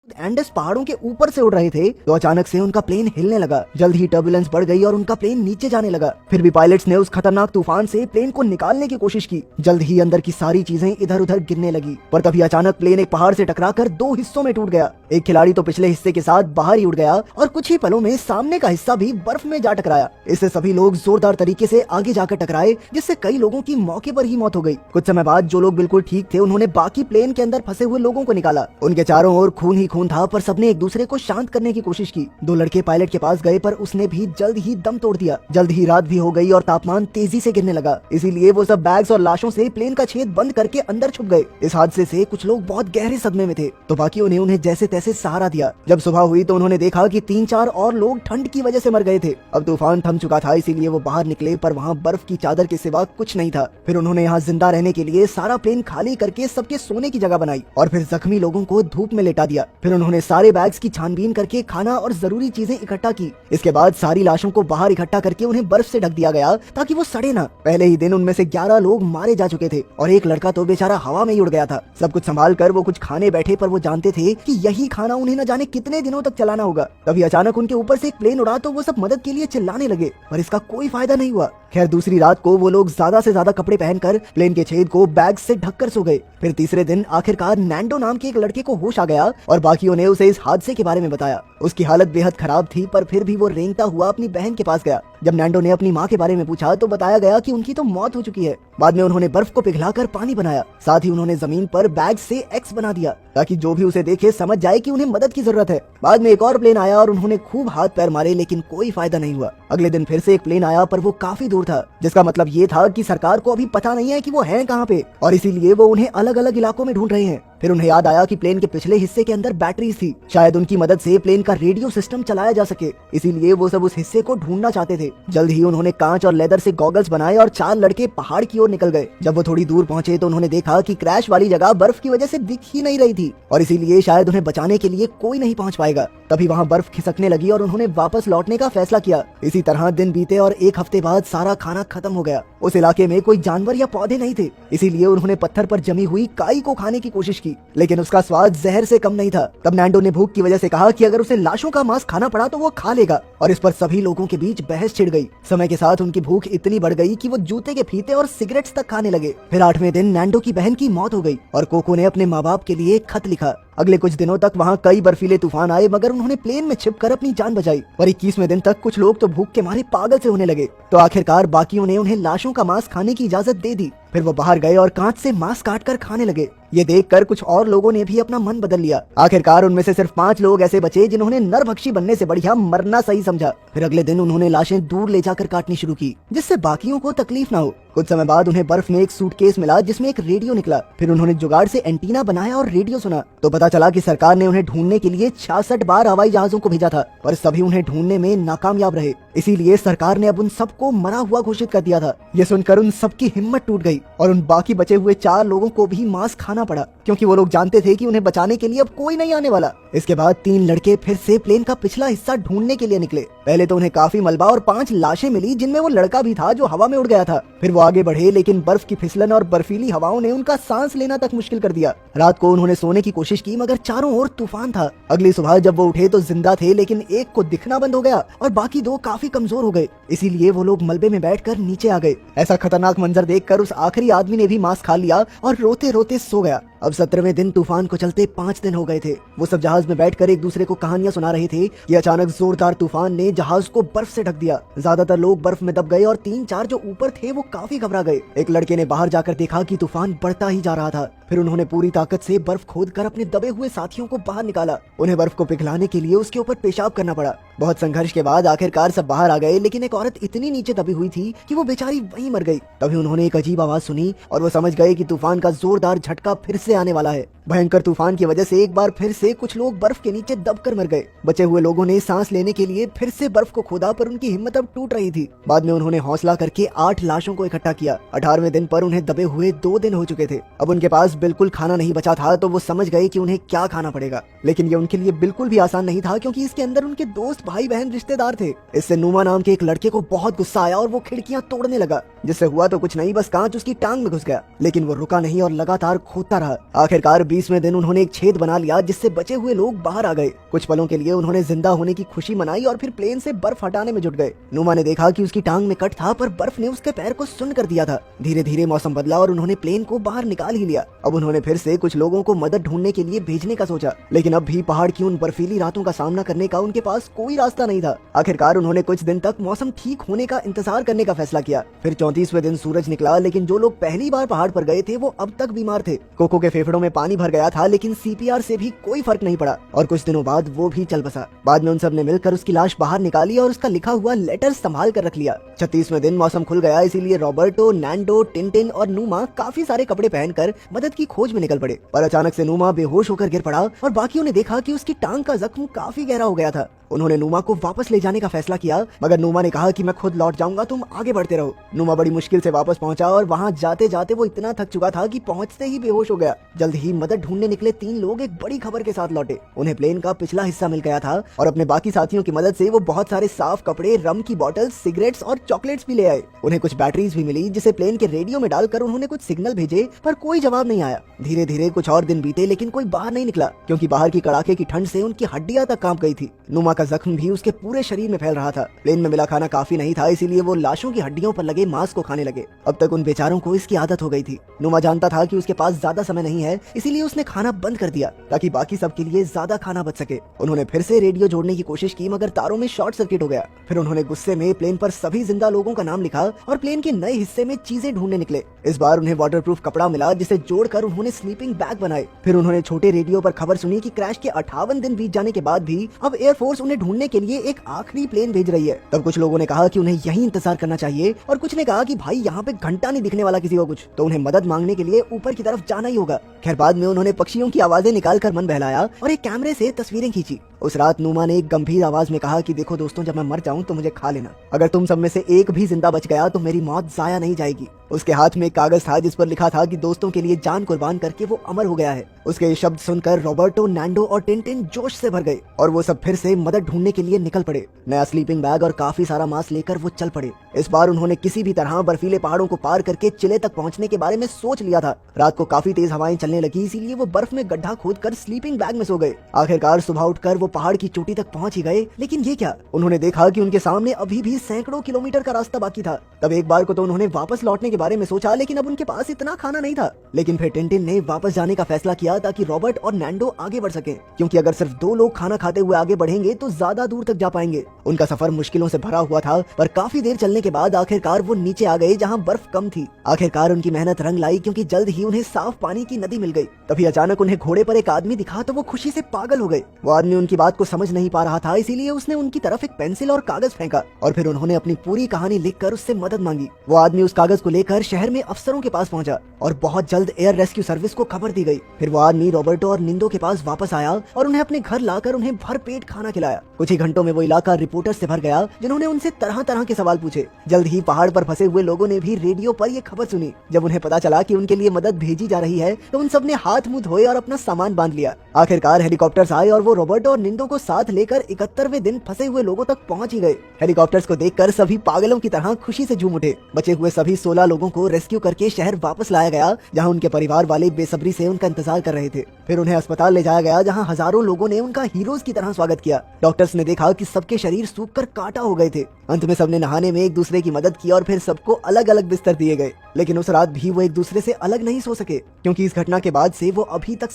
Andes पहाड़ों के ऊपर से उड़ रहे थे तो अचानक से उनका प्लेन हिलने लगा। जल्द ही टर्बुलेंस बढ़ गई और उनका प्लेन नीचे जाने लगा। फिर भी पायलट्स ने उस खतरनाक तूफान से प्लेन को निकालने की कोशिश की। जल्द ही अंदर की सारी चीजें इधर उधर गिरने लगी, पर तभी अचानक प्लेन एक पहाड़ से टकराकर दो हिस्सों में टूट गया। एक खिलाड़ी तो पिछले हिस्से के साथ बाहर ही उड़ गया और कुछ ही पलों में सामने का हिस्सा भी बर्फ में जा टकराया। इससे सभी लोग जोरदार तरीके से आगे जाकर टकराए, जिससे कई लोगों की मौके पर ही मौत हो गई। कुछ समय बाद जो लोग बिल्कुल ठीक थे उन्होंने बाकी प्लेन के अंदर फंसे हुए लोगों को निकाला। उनके चारों ओर खून ही खून था, पर सबने एक दूसरे को शांत करने की कोशिश की। दो लड़के पायलट के पास गए, पर उसने भी जल्द ही दम तोड़ दिया। जल्द ही रात भी हो गई और तापमान तेजी से गिरने लगा, इसीलिए वो सब बैग्स और लाशों से प्लेन का छेद बंद करके अंदर छुप गए। इस हादसे से कुछ लोग बहुत गहरे सदमे में थे, तो बाकियों ने उन्हें जैसे तैसे सहारा दिया। जब सुबह हुई तो उन्होंने देखा कि 3-4 और लोग ठंड की वजह से मर गए थे। अब तूफान थम चुका था, इसीलिए वो बाहर निकले, पर वहाँ बर्फ की चादर के सिवा कुछ नहीं था। फिर उन्होंने यहाँ जिंदा रहने के लिए सारा प्लेन खाली करके सबके सोने की जगह बनाई और फिर जख्मी लोगों को धूप में लेटा दिया। फिर उन्होंने सारे बैग्स की छानबीन करके खाना और जरूरी चीजें इकट्ठा की। इसके बाद सारी लाशों को बाहर इकट्ठा करके उन्हें बर्फ से ढक दिया गया ताकि वो सड़े ना। पहले ही दिन उनमें से 11 लोग मारे जा चुके थे और एक लड़का तो बेचारा हवा में ही उड़ गया था। सब कुछ संभाल कर वो कुछ खाने बैठे, पर वो जानते थे कि यही खाना उन्हें न जाने कितने दिनों तक चलाना होगा। तभी अचानक उनके ऊपर से एक प्लेन उड़ा तो वो सब मदद के लिए चिल्लाने लगे, पर इसका कोई फायदा नहीं हुआ। खैर, दूसरी रात को वो लोग ज्यादा से ज्यादा कपड़े पहनकर प्लेन के छेद को बैग से ढककर सो गए। फिर तीसरे दिन आखिरकार नैंडो नाम के एक लड़के को होश आ गया और बाकियों ने उसे इस हादसे के बारे में बताया। उसकी हालत बेहद खराब थी, पर फिर भी वो रेंगता हुआ अपनी बहन के पास गया। जब नैंडो ने अपनी माँ के बारे में पूछा तो बताया गया कि उनकी तो मौत हो चुकी है। बाद में उन्होंने बर्फ को पिघलाकर पानी बनाया, साथ ही उन्होंने जमीन पर बैग से एक्स बना दिया ताकि जो भी उसे देखे समझ जाए कि उन्हें मदद की जरूरत है। बाद में एक और प्लेन आया और उन्होंने खूब हाथ पैर मारे, लेकिन कोई फायदा नहीं हुआ। अगले दिन फिर से एक प्लेन आया, पर वो काफी दूर था, जिसका मतलब ये था कि सरकार को अभी पता नहीं है कि वो हैं कहाँ पे, और इसीलिए वो उन्हें अलग अलग इलाकों में ढूंढ रहे हैं। फिर उन्हें याद आया कि प्लेन के पिछले हिस्से के अंदर बैटरीज थी, शायद उनकी मदद से प्लेन का रेडियो सिस्टम चलाया जा सके, इसीलिए वो सब उस हिस्से को ढूंढना चाहते थे। जल्द ही उन्होंने कांच और लेदर से गॉगल्स बनाए और 4 लड़के पहाड़ की ओर निकल गए। जब वो थोड़ी दूर पहुंचे तो उन्होंने देखा कि क्रैश वाली जगह बर्फ की वजह से दिख ही नहीं रही थी और इसीलिए शायद उन्हें बचाने के लिए कोई नहीं पहुंच पाएगा। तभी वहाँ बर्फ खिसकने लगी और उन्होंने वापस लौटने का फैसला किया। इसी तरह दिन बीते और एक हफ्ते बाद सारा खाना खत्म हो गया। उस इलाके में कोई जानवर या पौधे नहीं थे, इसीलिए उन्होंने पत्थर पर जमी हुई काई को खाने की कोशिश की, लेकिन उसका स्वाद जहर से कम नहीं था। तब नैंडो ने भूख की वजह से कहा कि अगर उसे लाशों का मांस खाना पड़ा तो वो खा लेगा, और इस पर सभी लोगों के बीच बहस छिड़ गई। समय के साथ उनकी भूख इतनी बढ़ गई कि वो जूते के फीते और सिगरेट्स तक खाने लगे। फिर 8वें दिन नैंडो की बहन की मौत हो गई और कोको ने अपने माँ बाप के लिए एक खत लिखा। अगले कुछ दिनों तक वहाँ कई बर्फीले तूफान आए, मगर उन्होंने प्लेन में छिपकर अपनी जान बचाई। पर 21वें दिन तक कुछ लोग तो भूख के मारे पागल से होने लगे, तो आखिरकार बाकियों ने उन्हें लाशों का मांस खाने की इजाजत दे दी। फिर वो बाहर गए और कांच से मांस काटकर खाने लगे। ये देखकर कुछ और लोगों ने भी अपना मन बदल लिया। आखिरकार उनमें से सिर्फ 5 लोग ऐसे बचे जिन्होंने नरभक्षी बनने से बढ़िया मरना सही समझा। फिर अगले दिन उन्होंने लाशें दूर ले जाकर काटनी शुरू की, जिससे बाकियों को तकलीफ ना हो। कुछ समय बाद उन्हें बर्फ में एक सूटकेस मिला जिसमें एक रेडियो निकला। फिर उन्होंने जुगाड़ से एंटीना बनाया और रेडियो सुना, तो पता चला कि सरकार ने उन्हें ढूंढने के लिए 66 बार हवाई जहाजों को भेजा था, पर सभी उन्हें ढूंढने में नाकामयाब रहे। इसीलिए सरकार ने अब उन सबको मरा हुआ घोषित कर दिया था। ये सुनकर उन सबकी हिम्मत टूट गई और उन बाकी बचे हुए 4 लोगों को भी मांस खाना पड़ा, क्योंकि वो लोग जानते थे कि उन्हें बचाने के लिए अब कोई नहीं आने वाला। इसके बाद 3 लड़के फिर से प्लेन का पिछला हिस्सा ढूंढने के लिए निकले। पहले तो उन्हें काफी मलबा और 5 लाशें मिली, जिनमें वो लड़का भी था जो हवा में उड़ गया था। फिर वो आगे बढ़े, लेकिन बर्फ की फिसलन और बर्फीली हवाओं ने उनका सांस लेना तक मुश्किल कर दिया। रात को उन्होंने सोने की कोशिश की, मगर चारों ओर तूफान था। अगली सुबह जब वो उठे तो जिंदा थे, लेकिन एक को दिखना बंद हो गया और बाकी 2 काफी कमजोर हो गए। इसीलिए वो लोग मलबे में बैठकर नीचे आ गए। ऐसा खतरनाक मंजर देखकर उस आखिरी आदमी ने भी मांस खा लिया और रोते रोते सो गया। अब 17वें दिन तूफान को चलते 5 दिन हो गए थे। वो सब जहाज में बैठकर एक दूसरे को कहानियां सुना रहे थे कि अचानक जोरदार तूफान ने जहाज को बर्फ से ढक दिया। ज्यादातर लोग बर्फ में दब गए और 3-4 जो ऊपर थे वो काफी घबरा गए। एक लड़के ने बाहर जाकर देखा कि तूफान बढ़ता ही जा रहा था। फिर उन्होंने पूरी ताकत से बर्फ खोदकर अपने दबे हुए साथियों को बाहर निकाला। उन्हें बर्फ को पिघलाने के लिए उसके ऊपर पेशाब करना पड़ा। बहुत संघर्ष के बाद आखिरकार सब बाहर आ गए, लेकिन एक औरत इतनी नीचे दबी हुई थी कि वो बेचारी वहीं मर गई। तभी उन्होंने एक अजीब आवाज सुनी और वो समझ गए कि तूफान का जोरदार झटका फिर से आने वाला है। भयंकर तूफान की वजह से एक बार फिर से कुछ लोग बर्फ के नीचे दबकर मर गए। बचे हुए लोगों ने सांस लेने के लिए फिर से बर्फ को खोदा, पर उनकी हिम्मत अब टूट रही थी। बाद में उन्होंने हौसला करके 8 लाशों को इकट्ठा किया। 18वें दिन पर उन्हें दबे हुए 2 दिन हो चुके थे। अब उनके पास बिल्कुल खाना नहीं बचा था तो वो समझ गए कि उन्हें क्या खाना पड़ेगा, लेकिन ये उनके लिए बिल्कुल भी आसान नहीं था क्योंकि इसके अंदर उनके दोस्त, भाई बहन, रिश्तेदार थे। इससे नुमा नाम के एक लड़के को बहुत गुस्सा आया और वो खिड़कियां तोड़ने लगा, जिससे हुआ तो कुछ नहीं, बस कांच उसकी टांग में घुस गया। लेकिन वो रुका नहीं और लगातार खोदता रहा। आखिरकार 20वें दिन उन्होंने एक छेद बना लिया जिससे बचे हुए लोग बाहर आ गए। कुछ पलों के लिए उन्होंने जिंदा होने की खुशी मनाई और फिर प्लेन से बर्फ हटाने में जुट गए। नुमा ने देखा कि उसकी टांग में कट था पर बर्फ ने उसके पैर को सुन्न कर दिया था। धीरे धीरे मौसम बदला और उन्होंने प्लेन को बाहर निकाल ही लिया। अब उन्होंने फिर से कुछ लोगों को मदद ढूंढने के लिए भेजने का सोचा, लेकिन अब भी पहाड़ की उन बर्फीली रातों का सामना करने का उनके पास कोई रास्ता नहीं था। आखिरकार उन्होंने कुछ दिन तक मौसम ठीक होने का इंतजार करने का फैसला किया। फिर 34वें दिन सूरज निकला, लेकिन जो लोग पहली बार पहाड़ पर गए थे वो अब तक बीमार थे। कोको के फेफड़ों में पानी भर गया था, लेकिन सीपीआर से भी कोई फर्क नहीं पड़ा और कुछ दिनों बाद वो भी चल बसा। बाद में उन सब ने मिलकर उसकी लाश बाहर निकाली और उसका लिखा हुआ लेटर संभाल कर रख लिया। 36वें दिन मौसम खुल गया, इसीलिए रॉबर्टो, नैंडो, टिंटिन और नुमा काफी सारे कपड़े पहनकर मदद की खोज में निकल पड़े। पर अचानक से नुमा बेहोश होकर गिर पड़ा और बाकियों ने देखा कि उसकी टांग का जख्म काफी गहरा हो गया था। उन्होंने नुमा को वापस ले जाने का फैसला किया, मगर नुमा ने कहा कि मैं खुद लौट जाऊंगा, तुम आगे बढ़ते रहो। नुमा बड़ी मुश्किल से वापस पहुंचा और वहां जाते जाते वो इतना थक चुका था कि पहुंचते ही बेहोश हो गया। जल्द ही मदद ढूंढने निकले 3 लोग एक बड़ी खबर के साथ लौटे। उन्हें प्लेन का पिछला हिस्सा मिल गया था और अपने बाकी साथियों की मदद से वो बहुत सारे साफ कपड़े, रम की बोतल्स, सिगरेट्स और चॉकलेट्स भी ले आए। उन्हें कुछ बैटरीज भी मिली जिसे प्लेन के रेडियो में डालकर उन्होंने कुछ सिग्नल भेजे, पर कोई जवाब नहीं आया। धीरे धीरे कुछ और दिन बीते, लेकिन कोई बाहर नहीं निकला क्योंकि बाहर की कड़ाके की ठंड से उनकी हड्डियां तक कांप गई थी। नुमा का जख्म भी उसके पूरे शरीर में फैल रहा था। प्लेन में मिला खाना काफी नहीं था, इसीलिए वो लाशों की हड्डियों पर लगे मांस को खाने लगे। अब तक उन बेचारों को इसकी आदत हो गई थी। नुमा जानता था कि उसके पास ज्यादा समय नहीं है, इसीलिए उसने खाना बंद कर दिया ताकि बाकी सब के लिए ज्यादा खाना बच सके। उन्होंने फिर से रेडियो जोड़ने की कोशिश की, मगर तारों में शॉर्ट सर्किट हो गया। फिर उन्होंने गुस्से में प्लेन पर सभी जिंदा लोगों का नाम लिखा और प्लेन के नए हिस्से में चीजें ढूंढने निकले। इस बार उन्हें वाटरप्रूफ कपड़ा मिला जिसे जोड़कर उन्होंने स्लीपिंग बैग बनाए। फिर उन्होंने छोटे रेडियो पर खबर सुनी कि क्रैश के 58 दिन बीत जाने के बाद भी अब एयरफोर्स उन्हें ढूंढने के लिए एक आखिरी प्लेन भेज रही है। तब कुछ लोगों ने कहा कि उन्हें यहीं इंतजार करना चाहिए और कुछ ने कहा कि भाई यहाँ पे घंटा नहीं दिखने वाला किसी को कुछ, तो उन्हें मदद मांगने के लिए ऊपर की तरफ जाना ही होगा। खैर बाद में उन्होंने पक्षियों की आवाजें निकालकर मन बहलाया और एक कैमरे से तस्वीरें खींची। उस रात नुमा ने एक गंभीर आवाज में कहा कि देखो दोस्तों, जब मैं मर जाऊं तो मुझे खा लेना। अगर तुम सब में से एक भी जिंदा बच गया तो मेरी मौत जाया नहीं जाएगी। उसके हाथ में एक कागज था जिस पर लिखा था कि दोस्तों के लिए जान कुर्बान करके वो अमर हो गया है। उसके ये शब्द सुनकर रॉबर्टो, नैंडो और टिंटिन जोश से भर गए और वो सब फिर से मदद ढूंढने के लिए निकल पड़े। नया स्लीपिंग बैग और काफी सारा मांस लेकर वो चल पड़े। इस बार उन्होंने किसी भी तरह बर्फीले पहाड़ों को पार करके चिले तक पहुंचने के बारे में सोच लिया था। रात को काफी तेज हवाएं चलने लगी, इसीलिए वो बर्फ में गड्ढा खोदकर स्लीपिंग बैग में सो गए। आखिरकार सुबह उठकर वो पहाड़ की चोटी तक पहुंच ही गए, लेकिन ये क्या, उन्होंने देखा कि उनके सामने अभी भी सैकड़ों किलोमीटर का रास्ता बाकी था। तब एक बार को तो उन्होंने वापस लौटने के बारे में सोचा, लेकिन अब उनके पास इतना खाना नहीं था। लेकिन फिर टिंटिन ने वापस जाने का फैसला किया ताकि रॉबर्ट और नैंडो आगे बढ़ सके, क्योंकि अगर सिर्फ 2 लोग खाना खाते हुए आगे बढ़ेंगे तो ज्यादा दूर तक जा पाएंगे। उनका सफर मुश्किलों से भरा हुआ था, पर काफी देर चलने के बाद आखिरकार वो नीचे आ गए जहाँ बर्फ कम थी। आखिरकार उनकी मेहनत रंग लाई, क्योंकि जल्द ही उन्हें साफ पानी की नदी मिल गई। तभी अचानक उन्हें घोड़े पर एक आदमी दिखा तो वो खुशी से पागल हो गए। वो आदमी उनकी बात को समझ नहीं पा रहा था, इसीलिए उसने उनकी तरफ एक पेंसिल और कागज फेंका और फिर उन्होंने अपनी पूरी कहानी लिखकर उससे मदद मांगी। वो आदमी उस कागज को लेकर शहर में अफसरों के पास पहुंचा और बहुत जल्द एयर रेस्क्यू सर्विस को खबर दी गई। फिर वो आदमी रॉबर्टो और निंदो के पास वापस आया और उन्हें अपने घर लाकर उन्हें भर पेट खाना खिलाया। कुछ ही घंटों में वो इलाका रिपोर्टर से भर गया, जिन्होंने उनसे तरह तरह के सवाल पूछे। जल्द ही पहाड़ पर फंसे हुए लोगों ने भी रेडियो पर ये खबर सुनी। जब उन्हें पता चला कि उनके लिए मदद भेजी जा रही है तो उन सब ने हाथ मुंह धोए और अपना सामान बांध लिया। आखिरकार हेलीकॉप्टर्स आए और वो रॉबर्टो और निंदो को साथ लेकर 71वें दिन फंसे हुए लोगों तक पहुंच ही गए। हेलीकॉप्टर्स को देखकर सभी पागलों की तरह खुशी से झूम उठे। बचे हुए सभी 16 लोगों को रेस्क्यू करके शहर वापस लाया गया, जहां उनके परिवार वाले बेसब्री से उनका इंतजार कर रहे थे। फिर उन्हें अस्पताल ले जाया गया, जहां हजारों लोगों ने उनका हीरोज की तरह स्वागत किया। डॉक्टर्स ने देखा कि सबके शरीर सूखकर कांटा हो गए थे। अंत में सबने नहाने में एक दूसरे की मदद की और फिर सबको अलग अलग बिस्तर दिए गए। लेकिन उस रात भी वो एक दूसरे से अलग नहीं सो सके, क्योंकि इस घटना के बाद से वो अभी तक